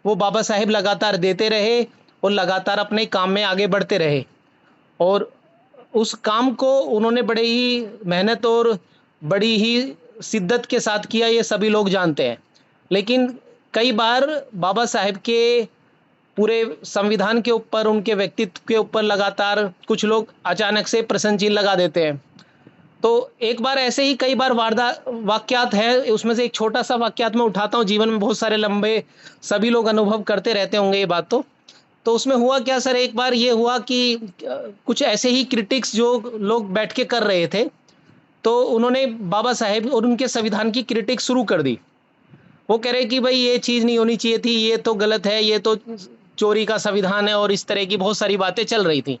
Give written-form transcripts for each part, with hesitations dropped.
वो बाबा साहेब लगातार देते रहे और लगातार अपने काम में आगे बढ़ते रहे। और उस काम को उन्होंने बड़े ही मेहनत और बड़ी ही शिद्दत के साथ किया, ये सभी लोग जानते हैं। लेकिन कई बार बाबा साहेब के पूरे संविधान के ऊपर, उनके व्यक्तित्व के ऊपर लगातार कुछ लोग अचानक से प्रश्न चिन्ह लगा देते हैं। तो एक बार ऐसे ही कई बार वारदा वाक्यात है, उसमें से एक छोटा-सा वाक्यात मैं उठाता हूँ, जीवन में बहुत सारे लंबे सभी लोग अनुभव करते रहते होंगे ये बात तो। तो उसमें हुआ क्या सर, एक बार ये हुआ कि कुछ ऐसे ही क्रिटिक्स जो लोग बैठ के कर रहे थे, तो उन्होंने बाबा साहेब और उनके संविधान की क्रिटिक शुरू कर दी। वो कह रहे कि भई ये चीज़ नहीं होनी चाहिए थी, ये तो गलत है, ये तो चोरी का संविधान है और इस तरह की बहुत सारी बातें चल रही थी।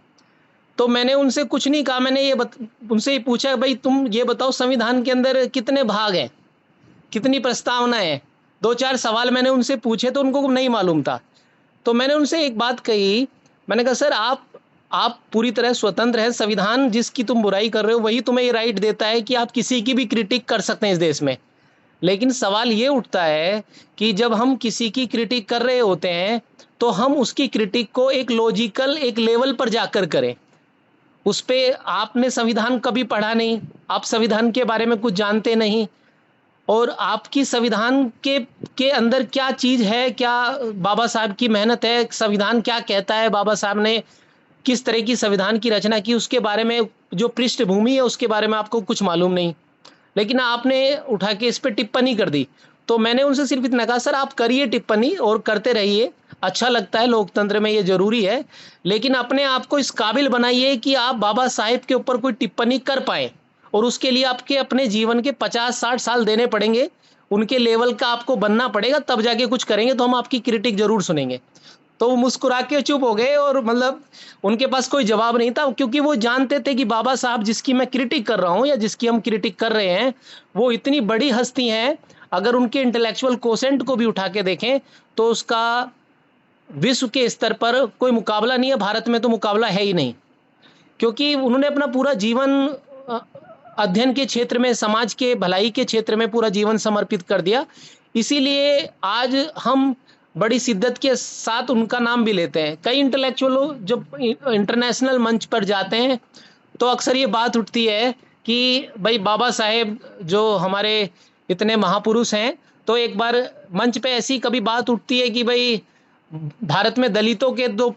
तो मैंने उनसे कुछ नहीं कहा, मैंने उनसे ये पूछा, भई तुम ये बताओ संविधान के अंदर कितने भाग हैं? कितनी प्रस्तावना है? 2-4 सवाल मैंने उनसे पूछे तो उनको नहीं मालूम था। तो मैंने उनसे एक बात कही, मैंने कहा सर आप पूरी तरह स्वतंत्र हैं, संविधान जिसकी तुम बुराई कर रहे हो वही तुम्हें ये राइट देता है कि आप किसी की भी क्रिटिक कर सकते हैं इस देश में। लेकिन सवाल ये उठता है कि जब हम किसी की क्रिटिक कर रहे होते हैं, तो हम उसकी क्रिटिक को एक लॉजिकल एक लेवल पर जाकर करें। उस पे आपने संविधान कभी पढ़ा नहीं, आप संविधान के बारे में कुछ जानते नहीं और आपकी संविधान के अंदर क्या चीज़ है, क्या बाबा साहब की मेहनत है, संविधान क्या कहता है, बाबा साहब ने किस तरह की संविधान की रचना की, उसके बारे में जो पृष्ठभूमि है, उसके बारे में आपको कुछ मालूम नहीं। लेकिन आपने उठा के इस पे टिप्पणी कर दी। तो मैंने उनसे सिर्फ़ इतना कहा, सर आप करिए टिप्पणी और करते रहिए, अच्छा लगता है, लोकतंत्र में ये ज़रूरी है। लेकिन अपने आप को इस काबिल बनाइए कि आप बाबा साहेब के ऊपर कोई टिप्पणी कर पाएँ और उसके लिए आपके अपने जीवन के 50-60 साल देने पड़ेंगे। उनके लेवल का आपको बनना पड़ेगा, तब जाके कुछ करेंगे, तो हम आपकी क्रिटिक ज़रूर सुनेंगे। तो वो मुस्कुरा के चुप हो गए और मतलब उनके पास कोई जवाब नहीं था, क्योंकि वो जानते थे कि बाबा साहब जिसकी मैं क्रिटिक कर रहा हूँ या जिसकी हम क्रिटिक कर रहे हैं, वो इतनी बड़ी हस्ती हैं, अगर उनके इंटेलेक्चुअल कोसेंट को भी उठा के देखें, तो उसका विश्व के स्तर पर कोई मुकाबला नहीं है, भारत में तो मुकाबला है ही नहीं। क्योंकि उन्होंने अपना पूरा जीवन अ, अध्ययन के क्षेत्र में, समाज के भलाई के क्षेत्र में पूरा जीवन समर्पित कर दिया। इसीलिए आज हम बड़ी शिद्दत के साथ उनका नाम भी लेते हैं। कई इंटेलेक्चुअल लोग जब इंटरनेशनल मंच पर जाते हैं, तो अक्सर ये बात उठती है कि भई बाबा साहेब जो हमारे इतने महापुरुष हैं, तो एक बार मंच पे ऐसी कभी बात उठती है कि भई भारत में दलितों के 2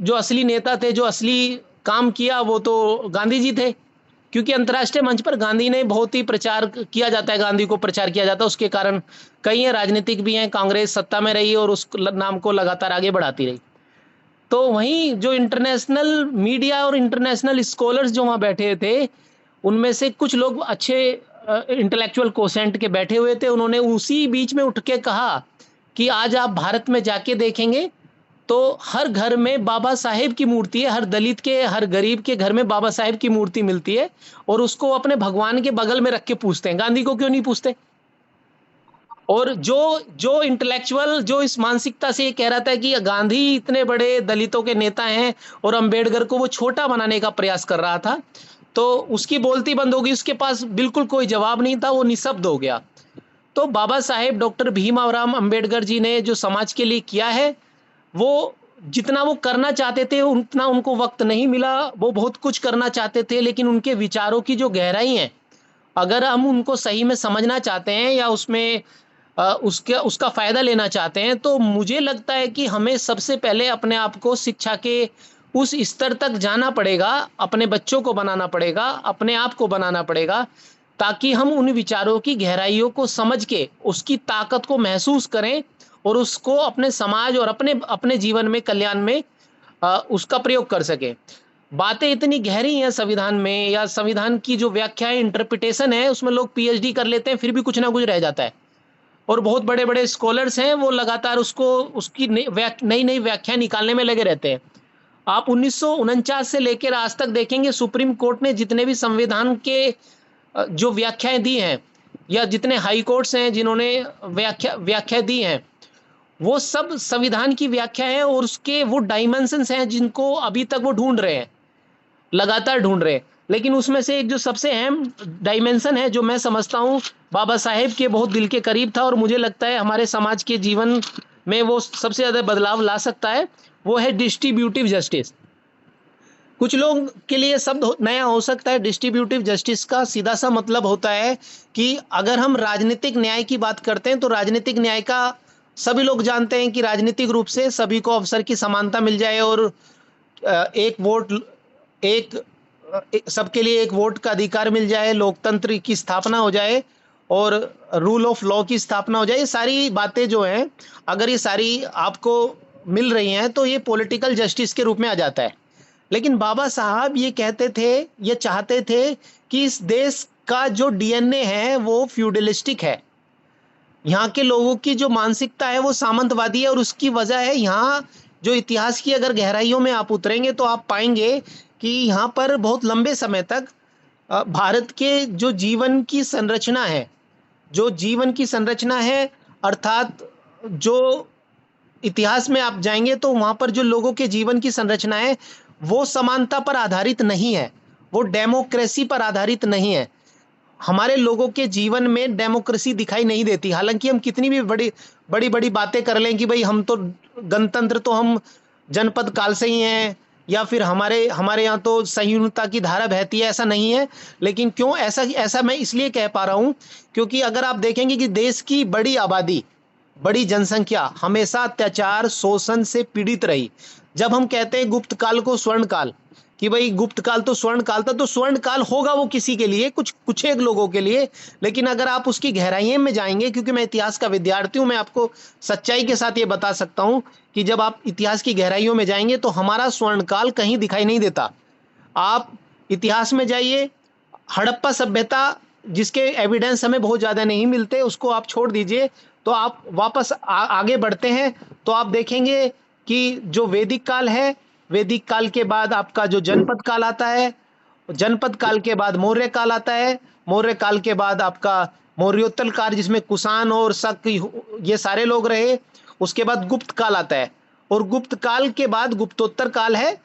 जो असली नेता थे, जो असली काम किया, वो तो गांधी जी थे। क्योंकि अंतर्राष्ट्रीय मंच पर गांधी ने बहुत ही प्रचार किया जाता है, गांधी को प्रचार किया जाता है, उसके कारण कई हैं, राजनीतिक भी हैं, कांग्रेस सत्ता में रही और उस नाम को लगातार आगे बढ़ाती रही। तो वहीं जो इंटरनेशनल मीडिया और इंटरनेशनल स्कॉलर्स जो वहाँ बैठे थे, उनमें से कुछ लोग अच्छे इंटेलेक्चुअल कोसेंट के बैठे हुए थे, उन्होंने उसी बीच में उठ के कहा कि आज आप भारत में जाके देखेंगे, तो हर घर में बाबा साहेब की मूर्ति है, हर दलित के, हर गरीब के घर में बाबा साहेब की मूर्ति मिलती है और उसको अपने भगवान के बगल में रख के पूजते हैं। गांधी को क्यों नहीं पूजते? और जो जो इंटेलेक्चुअल जो इस मानसिकता से ये कह रहा था कि गांधी इतने बड़े दलितों के नेता हैं और अंबेडकर को वो छोटा बनाने का प्रयास कर रहा था, तो उसकी बोलती बंद हो गई, उसके पास बिल्कुल कोई जवाब नहीं था, वो निःशब्द हो गया। तो बाबा साहेब डॉक्टर भीमराव अंबेडकर जी ने जो समाज के लिए किया है, वो जितना वो करना चाहते थे उतना उनको वक़्त नहीं मिला, वो बहुत कुछ करना चाहते थे, लेकिन उनके विचारों की जो गहराई है, अगर हम उनको सही में समझना चाहते हैं या उसमें उसके उसका फ़ायदा लेना चाहते हैं, तो मुझे लगता है कि हमें सबसे पहले अपने आप को शिक्षा के उस स्तर तक जाना पड़ेगा, अपने बच्चों को बनाना पड़ेगा, अपने आप को बनाना पड़ेगा, ताकि हम उन विचारों की गहराइयों को समझ के, उसकी ताकत को महसूस करें और उसको अपने समाज और अपने अपने जीवन में, कल्याण में उसका प्रयोग कर सकें। बातें इतनी गहरी हैं संविधान में, या संविधान की जो व्याख्या है, इंटरप्रिटेशन है, उसमें लोग पीएचडी कर लेते हैं, फिर भी कुछ ना कुछ रह जाता है। और बहुत बड़े-बड़े स्कॉलर्स हैं, वो लगातार उसको उसकी नई-नई व्याख्या निकालने में लगे रहते हैं। आप 1949 से लेकर आज तक देखेंगे, सुप्रीम कोर्ट ने जितने भी संविधान के जो व्याख्याएँ दी हैं, या जितने हाई कोर्ट्स हैं जिन्होंने व्याख्या व्याख्या दी हैं, वो सब संविधान की व्याख्या है और उसके वो डाइमेंशंस हैं जिनको अभी तक वो ढूँढ रहे हैं, लगातार ढूँढ रहे हैं। लेकिन उसमें से एक जो सबसे अहम डाइमेंशन है, जो मैं समझता हूँ बाबा साहेब के बहुत दिल के करीब था और मुझे लगता है हमारे समाज के जीवन में वो सबसे ज़्यादा बदलाव ला सकता है, वो है डिस्ट्रीब्यूटिव जस्टिस। कुछ लोग के लिए शब्द नया हो सकता है। डिस्ट्रीब्यूटिव जस्टिस का सीधा सा मतलब होता है कि अगर हम राजनीतिक न्याय की बात करते हैं तो राजनीतिक न्याय का सभी लोग जानते हैं कि राजनीतिक रूप से सभी को अवसर की समानता मिल जाए और एक वोट एक सबके लिए एक वोट का अधिकार मिल जाए, लोकतंत्र की स्थापना हो जाए और रूल ऑफ लॉ की स्थापना हो जाए। ये सारी बातें जो हैं, अगर ये सारी आपको मिल रही हैं तो ये पॉलिटिकल जस्टिस के रूप में आ जाता है। लेकिन बाबा साहब ये कहते थे, ये चाहते थे कि इस देश का जो डीएनए है वो फ्यूडलिस्टिक है। यहाँ के लोगों की जो मानसिकता है वो सामंतवादी है और उसकी वजह है यहाँ जो इतिहास की अगर गहराइयों में आप उतरेंगे तो आप पाएंगे कि यहाँ पर बहुत लंबे समय तक भारत के जो जीवन की संरचना है, जो जीवन की संरचना है, अर्थात जो इतिहास में आप जाएंगे तो वहां पर जो लोगों के जीवन की संरचना है वो समानता पर आधारित नहीं है, वो डेमोक्रेसी पर आधारित नहीं है। हमारे लोगों के जीवन में डेमोक्रेसी दिखाई नहीं देती। हालांकि हम कितनी भी बड़ी बड़ी बड़ी बातें कर लें कि भाई हम तो गणतंत्र तो हम जनपद काल से ही हैं, या फिर हमारे हमारे यहाँ तो संयुक्तता की धारा बहती है, ऐसा नहीं है। लेकिन क्यों ऐसा ऐसा मैं इसलिए कह पा रहा हूँ क्योंकि अगर आप देखेंगे कि देश की बड़ी आबादी, बड़ी जनसंख्या हमेशा अत्याचार शोषण से पीड़ित रही। जब हम कहते हैं गुप्त काल को स्वर्ण काल, कि भाई गुप्त काल तो स्वर्ण काल था, तो स्वर्ण काल होगा वो किसी के लिए, कुछ एक लोगों के लिए। लेकिन अगर आप उसकी गहराइयों में जाएंगे, क्योंकि मैं इतिहास का विद्यार्थी हूं, मैं आपको सच्चाई के साथ ये बता सकता हूं कि जब आप इतिहास की गहराइयों में जाएंगे तो हमारा स्वर्ण काल कहीं दिखाई नहीं देता। आप इतिहास में जाइए, हड़प्पा सभ्यता जिसके एविडेंस हमें बहुत ज़्यादा नहीं मिलते, उसको आप छोड़ दीजिए। तो आप वापस आगे बढ़ते हैं तो आप देखेंगे कि जो वैदिक काल है, वैदिक काल के बाद आपका जो जनपद काल आता है, जनपद काल के बाद मौर्य काल आता है, मौर्य काल के बाद आपका मौर्योत्तर काल जिसमें कुषाण और शक ये सारे लोग रहे। उसके बाद गुप्त काल आता है और गुप्त काल के बाद गुप्तोत्तर काल है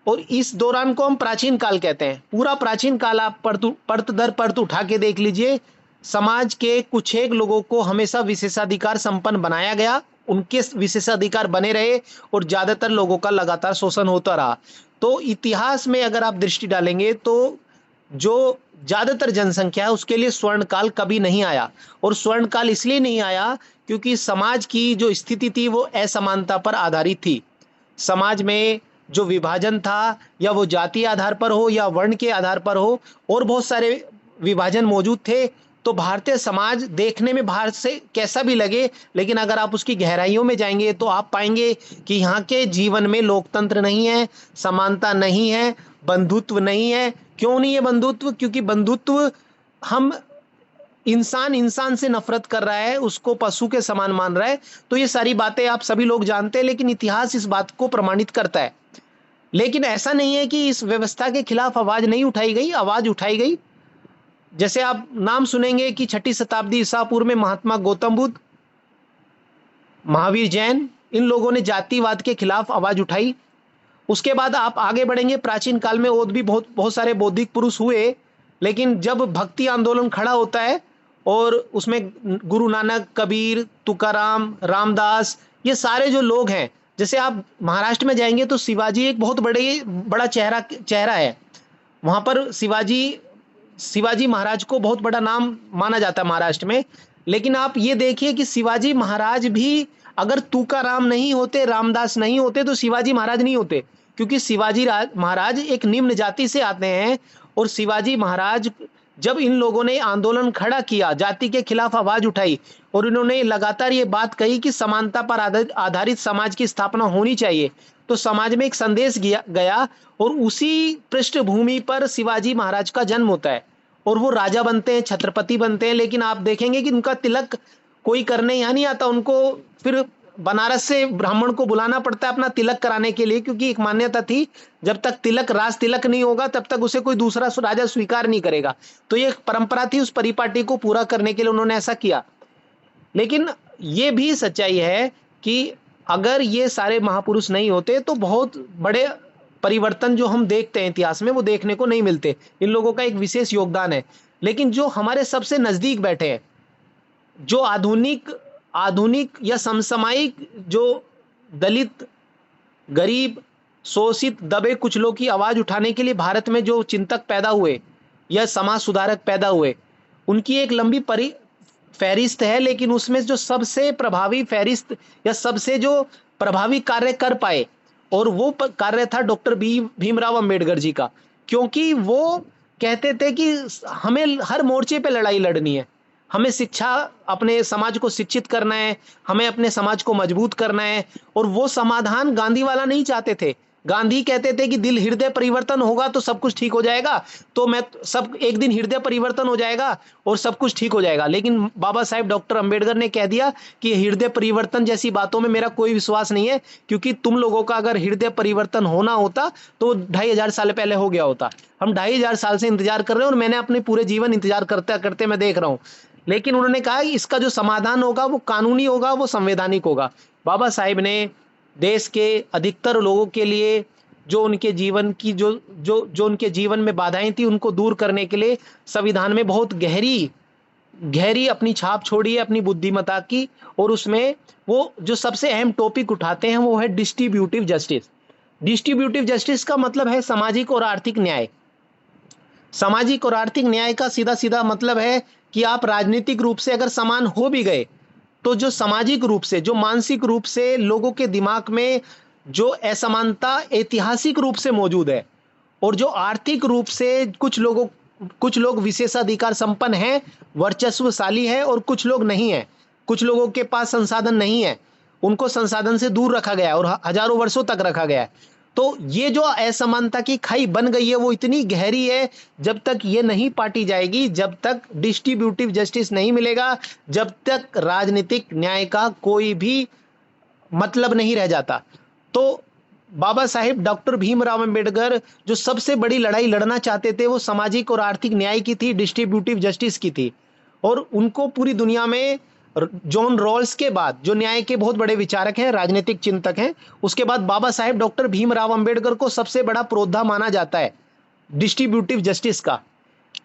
और इस दौरान को हम प्राचीन काल कहते हैं। पूरा प्राचीन काल आप परत दर परत उठा के देख लीजिए, समाज के कुछ एक लोगों को हमेशा विशेषाधिकार संपन्न बनाया गया, उनके विशेषाधिकार बने रहे और ज्यादातर लोगों का लगातार शोषण होता रहा। तो इतिहास में अगर आप दृष्टि डालेंगे तो जो ज्यादातर जनसंख्या है उसके लिए स्वर्ण काल कभी नहीं आया। और स्वर्ण काल इसलिए नहीं आया क्योंकि समाज की जो स्थिति थी वो असमानता पर आधारित थी। समाज में जो विभाजन था, या वो जाति आधार पर हो या वर्ण के आधार पर हो, और बहुत सारे विभाजन मौजूद थे। तो भारतीय समाज देखने में बाहर से कैसा भी लगे, लेकिन अगर आप उसकी गहराइयों में जाएंगे तो आप पाएंगे कि यहाँ के जीवन में लोकतंत्र नहीं है, समानता नहीं है, बंधुत्व नहीं है। क्यों नहीं है बंधुत्व? क्योंकि बंधुत्व हम इंसान इंसान से नफरत कर रहा है, उसको पशु के समान मान रहा है। तो ये सारी बातें आप सभी लोग जानते हैं, लेकिन इतिहास इस बात को प्रमाणित करता है। लेकिन ऐसा नहीं है कि इस व्यवस्था के खिलाफ आवाज नहीं उठाई गई, आवाज उठाई गई। जैसे आप नाम सुनेंगे कि 6ठी शताब्दी ईसा पूर्व में महात्मा गौतम बुद्ध, महावीर जैन, इन लोगों ने जातिवाद के खिलाफ आवाज उठाई। उसके बाद आप आगे बढ़ेंगे, प्राचीन काल में और भी बहुत बहुत सारे बौद्धिक पुरुष हुए। लेकिन जब भक्ति आंदोलन खड़ा होता है और उसमें गुरु नानक, कबीर, तुकाराम, रामदास, ये सारे जो लोग हैं, जैसे आप महाराष्ट्र में जाएंगे तो शिवाजी एक बहुत बड़ा चेहरा है। वहां पर शिवाजी महाराज को बहुत बड़ा नाम माना जाता है महाराष्ट्र में। लेकिन आप ये देखिए कि शिवाजी महाराज भी अगर तुकाराम नहीं होते, रामदास नहीं होते, तो शिवाजी महाराज नहीं होते। क्योंकि शिवाजी महाराज एक निम्न जाति से आते हैं और शिवाजी महाराज जब इन लोगों ने आंदोलन खड़ा किया, जाति के खिलाफ आवाज उठाई और इन्होंने लगातार ये बात कही कि समानता पर आधारित समाज की स्थापना होनी चाहिए, तो समाज में एक संदेश गया और उसी पृष्ठभूमि पर शिवाजी महाराज का जन्म होता है और वो राजा बनते हैं, छत्रपति बनते हैं। लेकिन आप देखेंगे कि उनका तिलक कोई करने यहाँ नहीं आता, उनको फिर बनारस से ब्राह्मण को बुलाना पड़ता है अपना तिलक कराने के लिए, क्योंकि एक मान्यता थी जब तक राज तिलक नहीं होगा तब तक उसे कोई दूसरा राजा स्वीकार नहीं करेगा। तो ये एक परंपरा थी, उस परिपाटी को पूरा करने के लिए उन्होंने ऐसा किया। लेकिन ये भी सच्चाई है कि अगर ये सारे महापुरुष नहीं होते तो बहुत बड़े परिवर्तन जो हम देखते हैं इतिहास में वो देखने को नहीं मिलते। इन लोगों का एक विशेष योगदान है। लेकिन जो हमारे सबसे नजदीक बैठे हैं, जो आधुनिक आधुनिक या समसामयिक जो दलित, गरीब, शोषित, दबे कुचलों की आवाज उठाने के लिए भारत में जो चिंतक पैदा हुए या समाज सुधारक पैदा हुए, उनकी एक लंबी परि फहरिस्त है, लेकिन उसमें जो सबसे प्रभावी फहरिस्त या सबसे जो प्रभावी कार्य कर पाए, और वो कार्य था डॉक्टर भीमराव अंबेडकर जी का। क्योंकि वो कहते थे कि हमें हर मोर्चे पे लड़ाई लड़नी है, हमें शिक्षा, अपने समाज को शिक्षित करना है, हमें अपने समाज को मजबूत करना है। और वो समाधान गांधी वाला नहीं चाहते थे। गांधी कहते थे कि दिल हृदय परिवर्तन होगा तो सब कुछ ठीक हो जाएगा, तो मैं सब एक दिन हृदय परिवर्तन हो जाएगा और सब कुछ ठीक हो जाएगा। लेकिन बाबा साहेब डॉक्टर अंबेडकर ने कह दिया कि हृदय परिवर्तन जैसी बातों में मेरा कोई विश्वास नहीं है, क्योंकि तुम लोगों का अगर हृदय परिवर्तन होना होता तो 2500 साल पहले हो गया होता। हम 2500 साल से इंतजार कर रहे हैं और मैंने अपने पूरे जीवन इंतजार करते करते मैं देख रहा हूं। लेकिन उन्होंने कहा कि इसका जो समाधान होगा वो कानूनी होगा, वो संवैधानिक होगा। बाबा साहेब ने देश के अधिकतर लोगों के लिए जो उनके जीवन की जो उनके जीवन में बाधाएं थी उनको दूर करने के लिए संविधान में बहुत गहरी गहरी अपनी छाप छोड़ी है, अपनी बुद्धिमत्ता की। और उसमें वो जो सबसे अहम टॉपिक उठाते हैं वो है डिस्ट्रीब्यूटिव जस्टिस। डिस्ट्रीब्यूटिव जस्टिस का मतलब है सामाजिक और आर्थिक न्याय। सामाजिक और आर्थिक न्याय का सीधा सीधा मतलब है कि आप राजनीतिक रूप से अगर समान हो भी गए, तो जो सामाजिक रूप से, जो मानसिक रूप से लोगों के दिमाग में जो असमानता ऐतिहासिक रूप से मौजूद है, और जो आर्थिक रूप से कुछ लोग विशेषाधिकार संपन्न हैं, वर्चस्वशाली है, और कुछ लोग नहीं है, कुछ लोगों के पास संसाधन नहीं है, उनको संसाधन से दूर रखा गया है और हजारों वर्षों तक रखा गया है। तो ये जो असमानता की खाई बन गई है वो इतनी गहरी है, जब तक ये नहीं पाटी जाएगी, जब तक डिस्ट्रीब्यूटिव जस्टिस नहीं मिलेगा, जब तक राजनीतिक न्याय का कोई भी मतलब नहीं रह जाता। तो बाबा साहेब डॉक्टर भीमराव अंबेडकर जो सबसे बड़ी लड़ाई लड़ना चाहते थे वो सामाजिक और आर्थिक न्याय की थी, डिस्ट्रीब्यूटिव जस्टिस की थी। और उनको पूरी दुनिया में जॉन रॉल्स के बाद, जो न्याय के बहुत बड़े विचारक हैं, राजनीतिक चिंतक हैं, उसके बाद बाबा साहेब डॉक्टर भीमराव अंबेडकर को सबसे बड़ा प्रोद्धा माना जाता है डिस्ट्रीब्यूटिव जस्टिस का।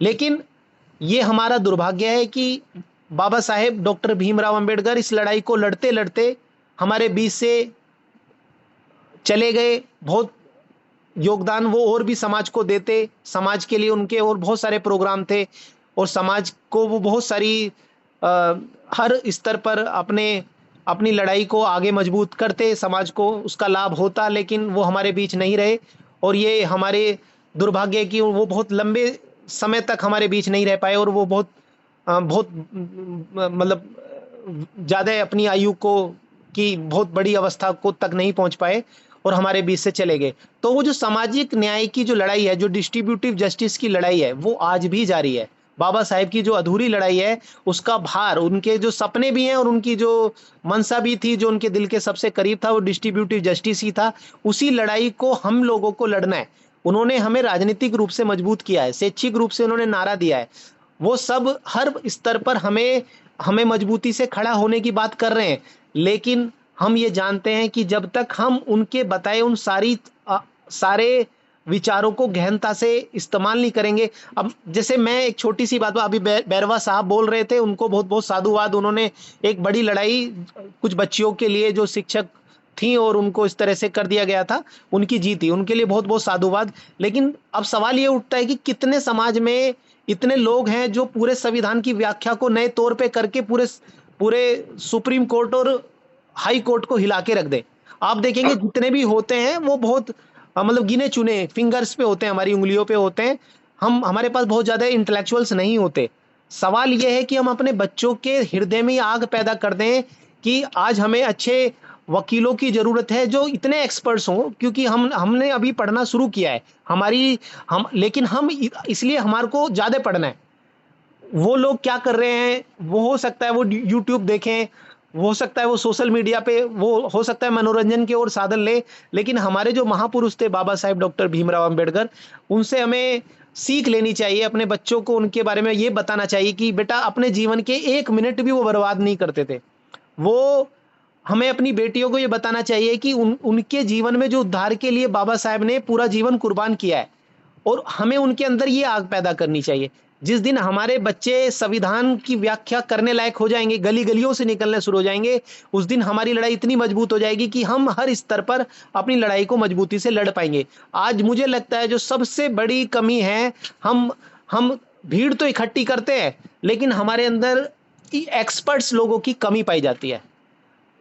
लेकिन ये हमारा दुर्भाग्य है कि बाबा साहेब डॉक्टर भीमराव अंबेडकर इस लड़ाई को लड़ते लड़ते हमारे बीच से चले गए। बहुत योगदान वो और भी समाज को देते, समाज के लिए उनके और बहुत सारे प्रोग्राम थे, और समाज को वो बहुत सारी हर स्तर पर अपनी लड़ाई को आगे मजबूत करते, समाज को उसका लाभ होता। लेकिन वो हमारे बीच नहीं रहे, और ये हमारे दुर्भाग्य है कि वो बहुत लंबे समय तक हमारे बीच नहीं रह पाए, और वो बहुत मतलब ज़्यादा अपनी आयु को की बहुत बड़ी अवस्था को तक नहीं पहुंच पाए और हमारे बीच से चले गए। तो वो जो सामाजिक न्याय की जो लड़ाई है, जो डिस्ट्रीब्यूटिव जस्टिस की लड़ाई है, वो आज भी जारी है। बाबा साहेब की जो अधूरी लड़ाई है, उसका भार, उनके जो सपने भी हैं और उनकी जो मनसा भी थी, जो उनके दिल के सबसे करीब था, वो डिस्ट्रीब्यूटिव जस्टिस ही था। उसी लड़ाई को हम लोगों को लड़ना है। उन्होंने हमें राजनीतिक रूप से मजबूत किया है, शैक्षिक रूप से उन्होंने नारा दिया है, वो सब हर स्तर पर हमें मजबूती से खड़ा होने की बात कर रहे हैं। लेकिन हम ये जानते हैं कि जब तक हम उनके बताए उन सारे विचारों को गहनता से इस्तेमाल नहीं करेंगे। अब जैसे मैं एक छोटी सी बात, अभी बैरवा साहब बोल रहे थे, उनको बहुत बहुत साधुवाद। उन्होंने एक बड़ी लड़ाई कुछ बच्चियों के लिए जो शिक्षक थी और उनको इस तरह से कर दिया गया था, उनकी जीत थी, उनके लिए बहुत बहुत साधुवाद। लेकिन अब सवाल ये उठता है कि कितने समाज में इतने लोग हैं जो पूरे संविधान की व्याख्या को नए तौर पे करके पूरे पूरे सुप्रीम कोर्ट और हाई कोर्ट को हिला के रख दे। आप देखेंगे जितने भी होते हैं वो बहुत मतलब गिने चुने फिंगर्स पे होते हैं, हमारी उंगलियों पे होते हैं। हमारे पास बहुत ज्यादा इंटेलेक्चुअल्स नहीं होते। सवाल ये है कि हम अपने बच्चों के हृदय में आग पैदा कर दें कि आज हमें अच्छे वकीलों की जरूरत है जो इतने एक्सपर्ट्स हों, क्योंकि हमने अभी पढ़ना शुरू किया है। लेकिन हम इसलिए हमारे को ज्यादा पढ़ना है। वो लोग क्या कर रहे हैं, वो हो सकता है वो यूट्यूब देखें, वो हो सकता है वो सोशल मीडिया पे, वो हो सकता है मनोरंजन के और साधन ले। लेकिन हमारे जो महापुरुष थे बाबा साहेब डॉक्टर भीमराव अंबेडकर, उनसे हमें सीख लेनी चाहिए। अपने बच्चों को उनके बारे में ये बताना चाहिए कि बेटा अपने जीवन के एक मिनट भी वो बर्बाद नहीं करते थे। वो हमें अपनी बेटियों को ये बताना चाहिए कि उनके जीवन में जो उद्धार के लिए बाबा साहेब ने पूरा जीवन कुर्बान किया है, और हमें उनके अंदर ये आग पैदा करनी चाहिए। जिस दिन हमारे बच्चे संविधान की व्याख्या करने लायक हो जाएंगे, गली गलियों से निकलने शुरू हो जाएंगे, उस दिन हमारी लड़ाई इतनी मजबूत हो जाएगी कि हम हर स्तर पर अपनी लड़ाई को मजबूती से लड़ पाएंगे। आज मुझे लगता है जो सबसे बड़ी कमी है, हम भीड़ तो इकट्ठी करते हैं, लेकिन हमारे अंदर एक्सपर्ट्स लोगों की कमी पाई जाती है,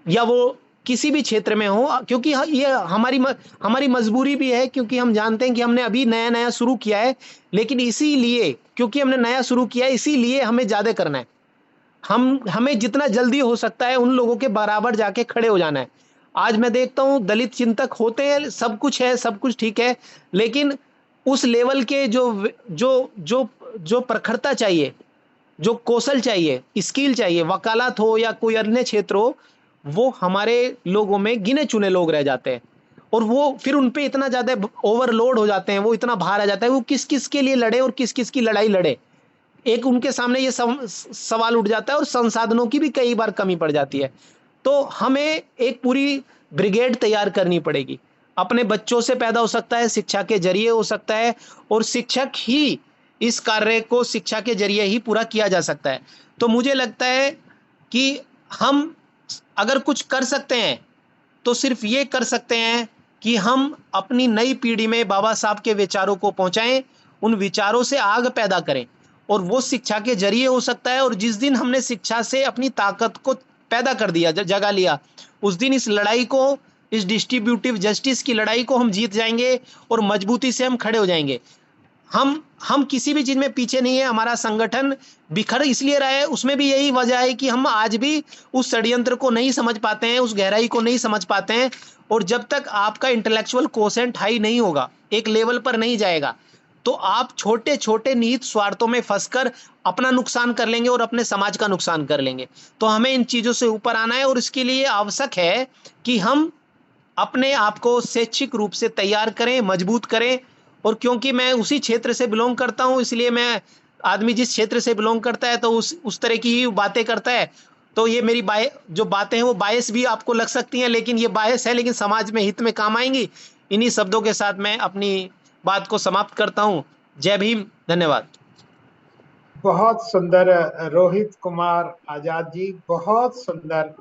या वो किसी भी क्षेत्र में हो, क्योंकि ये हमारी मजबूरी भी है, क्योंकि हम जानते हैं कि हमने अभी नया नया शुरू किया है, लेकिन इसीलिए, क्योंकि हमने नया शुरू किया है, इसीलिए हमें ज्यादा करना है। हमें जितना जल्दी हो सकता है उन लोगों के बराबर जाके खड़े हो जाना है। आज मैं देखता हूं दलित चिंतक होते हैं, सब कुछ है, सब कुछ ठीक है, लेकिन उस लेवल के जो जो जो प्रखरता चाहिए, जो कौशल चाहिए, स्किल चाहिए, वकालत हो या कोई अन्य क्षेत्र हो, वो हमारे लोगों में गिने चुने लोग रह जाते हैं। और वो फिर उन पे इतना ज्यादा ओवरलोड हो जाते हैं, वो इतना भार आ जाता है, वो किस किस के लिए लड़े और किस किस की लड़ाई लड़े। एक उनके सामने ये सवाल उठ जाता है, और संसाधनों की भी कई बार कमी पड़ जाती है। तो हमें एक पूरी ब्रिगेड तैयार करनी पड़ेगी। अपने बच्चों से पैदा हो सकता है, शिक्षा के जरिए हो सकता है, और शिक्षक ही इस कार्य को शिक्षा के जरिए ही पूरा किया जा सकता है। तो मुझे लगता है कि हम अगर कुछ कर सकते हैं तो सिर्फ ये कर सकते हैं कि हम अपनी नई पीढ़ी में बाबा साहब के विचारों को पहुंचाएं, उन विचारों से आग पैदा करें, और वो शिक्षा के जरिए हो सकता है। और जिस दिन हमने शिक्षा से अपनी ताकत को पैदा कर दिया, जगा लिया, उस दिन इस लड़ाई को, इस डिस्ट्रीब्यूटिव जस्टिस की लड़ाई को हम जीत जाएंगे, और मजबूती से हम खड़े हो जाएंगे। हम किसी भी चीज में पीछे नहीं है। हमारा संगठन बिखर इसलिए रहा है, उसमें भी यही वजह है कि हम आज भी उस षड्यंत्र को नहीं समझ पाते हैं, उस गहराई को नहीं समझ पाते हैं। और जब तक आपका इंटेलेक्चुअल कोसेंट हाई नहीं होगा, एक लेवल पर नहीं जाएगा, तो आप छोटे छोटे निहित स्वार्थों में फंसकर अपना नुकसान कर लेंगे और अपने समाज का नुकसान कर लेंगे। तो हमें इन चीजों से ऊपर आना है, और इसके लिए आवश्यक है कि हम अपने आप को शैक्षिक रूप से तैयार करें, मजबूत करें। और क्योंकि मैं उसी क्षेत्र से बिलोंग करता हूं, इसलिए मैं, आदमी जिस क्षेत्र से बिलोंग करता है तो उस तरह की ही बातें करता है। तो ये मेरी जो बातें हैं वो बायस भी आपको लग सकती हैं, लेकिन ये बायस है, लेकिन समाज में हित में काम आएंगी। इन्हीं शब्दों के साथ मैं अपनी बात को समाप्त करता हूं। जय भीम, धन्यवाद। बहुत सुंदर रोहित कुमार आजाद जी, बहुत सुंदर